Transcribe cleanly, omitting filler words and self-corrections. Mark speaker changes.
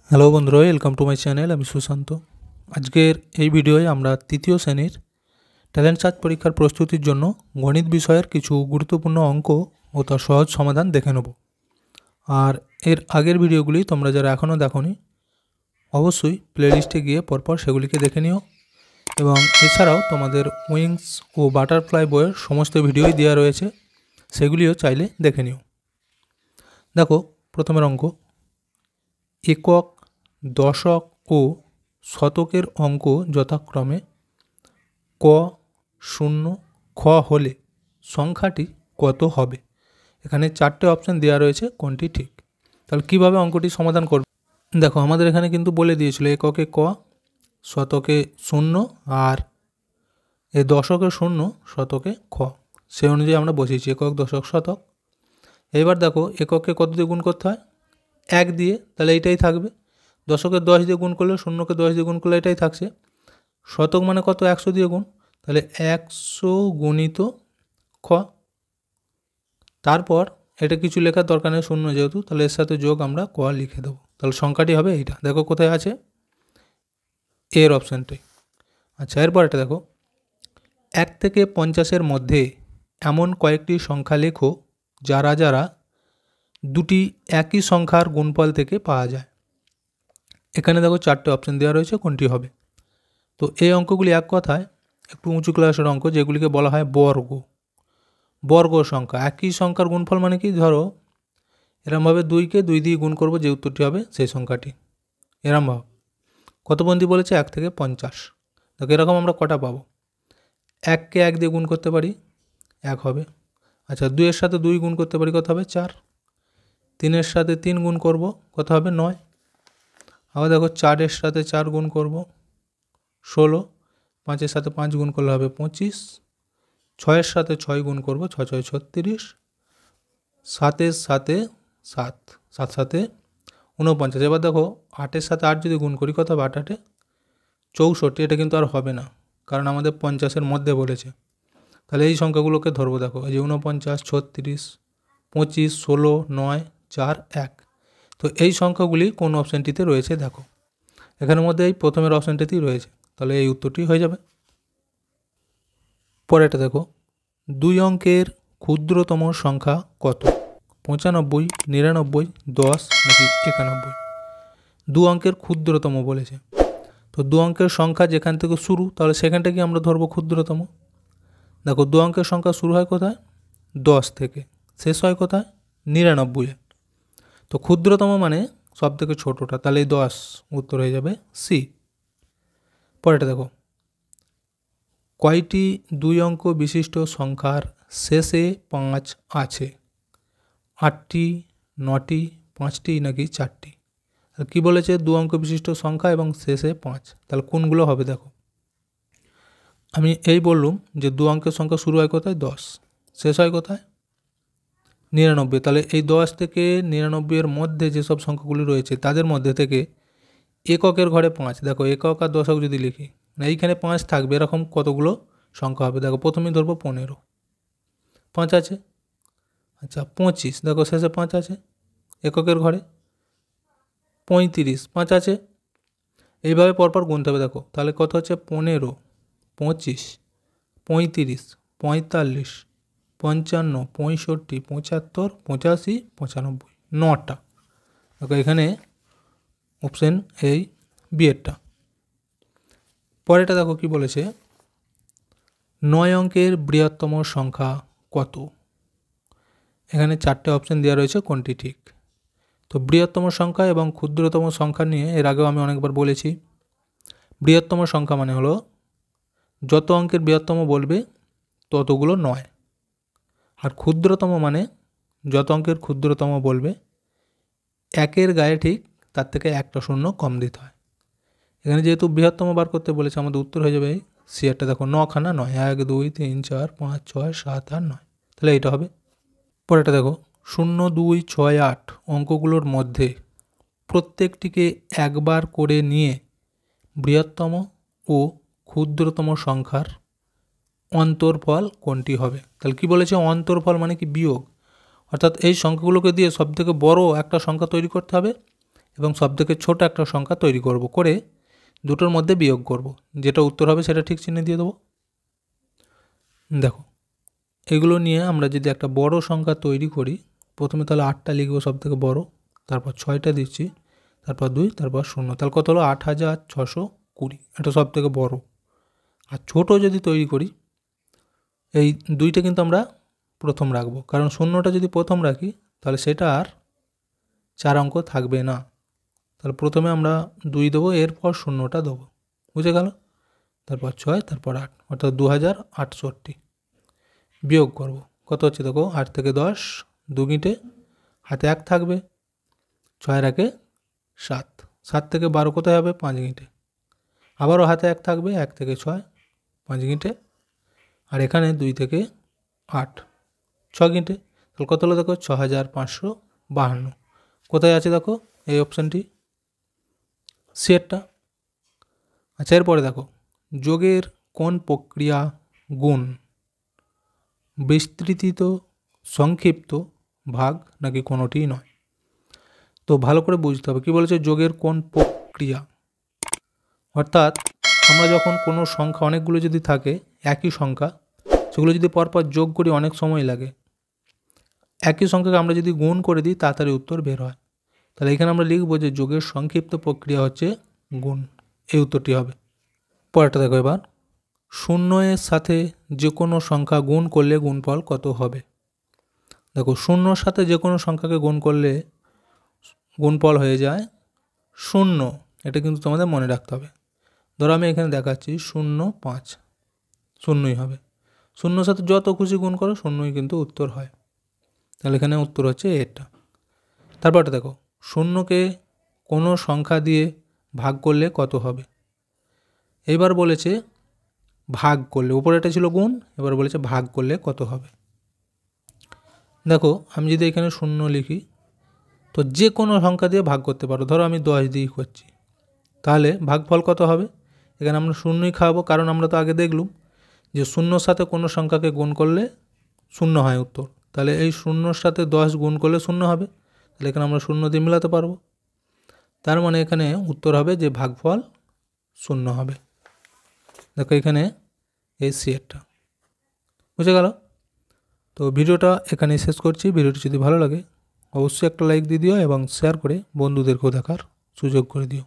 Speaker 1: Hello বন্ধুরা, welcome to my channel. আমি সুশান্ত। আজকের এই ভিডিওয়ে আমরা তৃতীয় শ্রেণীর ট্যালেন্ট সার্চ পরীক্ষার প্রস্তুতির জন্য গণিত বিষয়ের কিছু গুরুত্বপূর্ণ অঙ্ক ও তার সহজ সমাধান দেখে নেব। আর এর আগের ভিডিওগুলি তোমরা যারা এখনও দেখোনি অবশ্যই প্লেলিস্টে গিয়ে পরপর সেগুলিকে দেখে নিও। এবং এছাড়াও তোমাদের উইংস ও বাটারফ্লাই বইয়ের সমস্ত ভিডিওই দেওয়া রয়েছে, সেগুলিও চাইলে দেখে নিও। দেখো, প্রথমের অঙ্ক, একক, দশক ও শতকের অঙ্ক যথাক্রমে ক, শূন্য, খ হলে সংখ্যাটি কত হবে? এখানে চারটে অপশান দেওয়া রয়েছে, কোনটি ঠিক? তাহলে কিভাবে অঙ্কটি সমাধান করবে? দেখো, আমাদের এখানে কিন্তু বলে দিয়েছিল এককে ক, শতকে শূন্য, আর এই দশকে শূন্য, শতকে খ। সে অনুযায়ী আমরা বসিয়েছি একক, দশক, শতক। এবার দেখো, এককে কত দিয়ে গুণ করতে হয়? 1 দিয়ে, তাহলে এইটাই থাকবে। দশকে 10 দিয়ে গুণ করলে, শূন্যকে 10 দিয়ে গুণ করলে এটাই থাকছে। শতক মানে কত? 100 দিয়ে গুণ, তাহলে 100 গুণিত খ। তারপর এটা কিছু লেখার দরকার নেই, শূন্য যেহেতু, তাহলে এর সাথে যোগ আমরা ক লিখে দেবো। তাহলে সংখ্যাটি হবে এইটা। দেখো কোথায় আছে, এর অপশানটাই। আচ্ছা, এরপর এটা দেখো, 1 থেকে 50-এর মধ্যে এমন কয়েকটি সংখ্যা লেখো যারা যারা দুটি একই সংখ্যার গুণফল থেকে পাওয়া যায়। এখানে দেখো চারটে অপশান দেওয়া রয়েছে, কোনটি হবে? তো এই অঙ্কগুলি এক কথায় একটু উঁচু ক্লাসের অঙ্ক, যেগুলিকে বলা হয় বর্গ। বর্গ সংখ্যা, একই সংখ্যার গুণফল মানে কি? ধরো এরমভাবে 2কে 2 দিয়ে গুণ করবো, যে উত্তরটি হবে সেই সংখ্যাটি। এরমভাবে কত পর্যন্ত বলেছে? 1 থেকে 50। দেখো এরকম আমরা কটা পাবো? 1কে 1 দিয়ে গুণ করতে পারি, 1 হবে। আচ্ছা, 2-এর সাথে 2 গুণ করতে পারি, কত হবে? 4। 3-এর সাথে 3 গুণ করব, কত হবে? 9। আবার দেখো 4-এর সাথে 4 গুণ করব, 16। 5-এর সাথে 5 গুণ করলে হবে 25। 6-এর সাথে 6 গুণ করব, 6 6 36। 7-এর সাথে 7, 7 7 49। এবার দেখো 8-এর সাথে 8 যদি গুণ করি, কত হবে? 8 8 64। এটা কিন্তু আর হবে না, কারণ আমাদের 50-এর মধ্যে বলেছে। তাহলে এই সংখ্যাগুলোকে ধরবো। দেখো এই যে 49, 36, 25, 16, 9, 4, 1। তো এই সংখ্যাগুলি কোন অপশানটিতে রয়েছে? দেখো এখানের মধ্যে এই প্রথমের অপশানটিতেই রয়েছে, তাহলে এই উত্তরটি হয়ে যাবে। পরেরটা দেখো, 2 অঙ্কের ক্ষুদ্রতম সংখ্যা কত? 95, 99, 10 নাকি 91? 2 অঙ্কের ক্ষুদ্রতম বলেছে, তো 2 অঙ্কের সংখ্যা যেখান থেকে শুরু, তাহলে সেখানটাকে আমরা ধরবো ক্ষুদ্রতম। দেখো 2 অঙ্কের সংখ্যা শুরু হয় কোথায়? 10 থেকে, শেষ হয় কোথায়? 99। তো ক্ষুদ্রতম মানে সব থেকে ছোটোটা, তাহলে এই 10, উত্তর হয়ে যাবে সি। পরেরটা দেখো, কয়টি 2 অঙ্ক বিশিষ্ট সংখ্যার শেষে 5 আছে? 8টি, 9টি, 5টি নাকি 4টি? কি বলেছে? 2 অঙ্ক বিশিষ্ট সংখ্যা এবং শেষে 5, তাহলে কোনগুলো হবে? দেখো আমি এই বললুম যে 2 অঙ্কের সংখ্যা শুরু হয় কোথায়? 10, শেষ হয় কোথায়? 99। তাহলে এই 10 থেকে 99-এর মধ্যে যেসব সংখ্যাগুলি রয়েছে, তাদের মধ্যে থেকে এককের ঘরে 5। দেখো একক আর দশক যদি লিখি, এইখানে 5 থাকবে, এরকম কতগুলো সংখ্যা হবে? দেখো প্রথমেই ধরবো 15, 5 আছে। আচ্ছা 25, দেখো শেষে 5 আছে এককের ঘরে। 35, 5 আছে। এইভাবে পরপর গুনতে হবে। দেখো তাহলে কত হচ্ছে? 15, 25, 35, 45, 55, 65, 75, 85, 95, 9টা। দেখো এখানে অপশান এই বিয়েরটা। পরেরটা দেখো কি বলেছে, 9 অঙ্কের বৃহত্তম সংখ্যা কত? এখানে 4টে অপশান দেওয়া রয়েছে, কোনটি ঠিক? তো বৃহত্তম সংখ্যা এবং ক্ষুদ্রতম সংখ্যা নিয়ে এর আগেও আমি অনেকবার বলেছি। বৃহত্তম সংখ্যা মানে হলো যত অঙ্কের বৃহত্তম বলবে ততগুলো 9, আর ক্ষুদ্রতম মানে যত অঙ্কের ক্ষুদ্রতম বলবে একের গায়ে ঠিক তার থেকে একটা শূন্য কম দিতে হয়। এখানে যেহেতু বৃহত্তম বার করতে বলেছে, আমাদের উত্তর হয়ে যাবে সি একটা। দেখো 9খানা 9, 1 2 3 4 5 6 7 আর 9, তাহলে এইটা হবে। পরেরটা দেখো, 0 2 6 8 অঙ্কগুলোর মধ্যে প্রত্যেকটিকে একবার করে নিয়ে বৃহত্তম ও ক্ষুদ্রতম সংখ্যার অন্তরফল কোনটি হবে? তাহলে কি বলেছে? অন্তরফল মানে কি? বিয়োগ। অর্থাৎ এই সংখ্যাগুলোকে দিয়ে সবথেকে বড় একটা সংখ্যা তৈরি করতে হবে এবং সবথেকে ছোট একটা সংখ্যা তৈরি করব, করে দুটোর মধ্যে বিয়োগ করব, যেটা উত্তর হবে সেটা ঠিক চিহ্ন দিয়ে দেবো। দেখো এগুলো নিয়ে আমরা যদি একটা বড় সংখ্যা তৈরি করি, প্রথমে তাহলে 8টা লিখবো সবথেকে বড়, তারপর 6টা দিচ্ছি, তারপর 2, তারপর 0, তাহলে কত হলো 8620, এটা সবথেকে বড়। আর ছোট যদি তৈরি করি, এই 2টা কিন্তু আমরা প্রথম রাখবো, কারণ 0টা যদি প্রথম রাখি তাহলে সেটা আর 4 অঙ্ক থাকবে না। তাহলে প্রথমে আমরা 2 দেবো, এরপর 0টা দেবো, বুঝে গেল? তারপর 6, তারপর 8, অর্থাৎ 2068 বিয়োগ করব। কত হচ্ছে দেখো, 8 থেকে 10, 2 গিঁটে, হাতে 1 থাকবে, 6 রাখে 7, 7 থেকে 12 কোথায় হবে, 5 গিঁটে, আবারও হাতে 1 থাকবে, 1 থেকে 6, 5 গিঁটে, আর এখানে 2 থেকে 8, 6 গিঁটে, তাহলে কত হলো দেখো 6552। কোথায় আছে দেখো, এই অপশানটি, সিয়েরটা। আচ্ছা, এরপরে দেখো যোগের কোন প্রক্রিয়া গুণ, বিস্তৃত, সংক্ষিপ্ত, ভাগ নাকি কোনোটিই নয়? তো ভালো করে বুঝতে হবে কী বলেছে, যোগের কোন প্রক্রিয়া, অর্থাৎ আমরা যখন কোনো সংখ্যা অনেকগুলো যদি থাকে, একই সংখ্যা, সেগুলো যদি পরপর যোগ করি অনেক সময় লাগে। একই সংখ্যাকে আমরা যদি গুণ করে দিই তাড়াতাড়ি উত্তর বের হয়। তাহলে এখানে আমরা লিখব যে যোগের সংক্ষিপ্ত প্রক্রিয়া হচ্ছে গুণ, এই উত্তরটি হবে। পরেরটা দেখো এবার, 0 সাথে যে কোনো সংখ্যা গুণ করলে গুণফল কত হবে? দেখো 0 সাথে যে কোনো সংখ্যাকে গুণ করলে গুণফল হয়ে যায় 0, এটা কিন্তু তোমাদের মনে রাখতে হবে। ধরো আমি এখানে দেখাচ্ছি 0, 5, 0ই হবে। 0 সাথে যত খুশি গুণ করো 0ই কিন্তু উত্তর হয়। তাহলে এখানে উত্তর হচ্ছে এটা। তারপরটা দেখো, 0কে কোনো সংখ্যা দিয়ে ভাগ করলে কত হবে? এবার বলেছে ভাগ করলে, উপরে এটা ছিল গুণ, এবার বলেছে ভাগ করলে কত হবে। দেখো আমি যদি এখানে 0 লিখি, তো যে কোনো সংখ্যা দিয়ে ভাগ করতে পারো, ধরো আমি 10 দিয়েই করছি, তাহলে ভাগফল কত হবে? এখানে আমরা 0ই খাওয়াবো, কারণ আমরা তো আগে দেখলুম যে 0 সাথে কোনো সংখ্যাকে গুণ করলে 0 হয় উত্তর। তাহলে এই 0 সাথে 10 গুণ করলে 0 হবে, তাহলে এখানে আমরা 0 দিয়ে মেলাতে পারবো। তার মানে এখানে উত্তর হবে যে ভাগফল 0 হবে। দেখো এখানে এই সিয়েরটা, বুঝে গেল? তো ভিডিওটা এখানেই শেষ করছি। ভিডিওটি যদি ভালো লাগে অবশ্যই একটা লাইক দিয়ে দিও এবং শেয়ার করে বন্ধুদেরকেও দেখার সুযোগ করে দিও।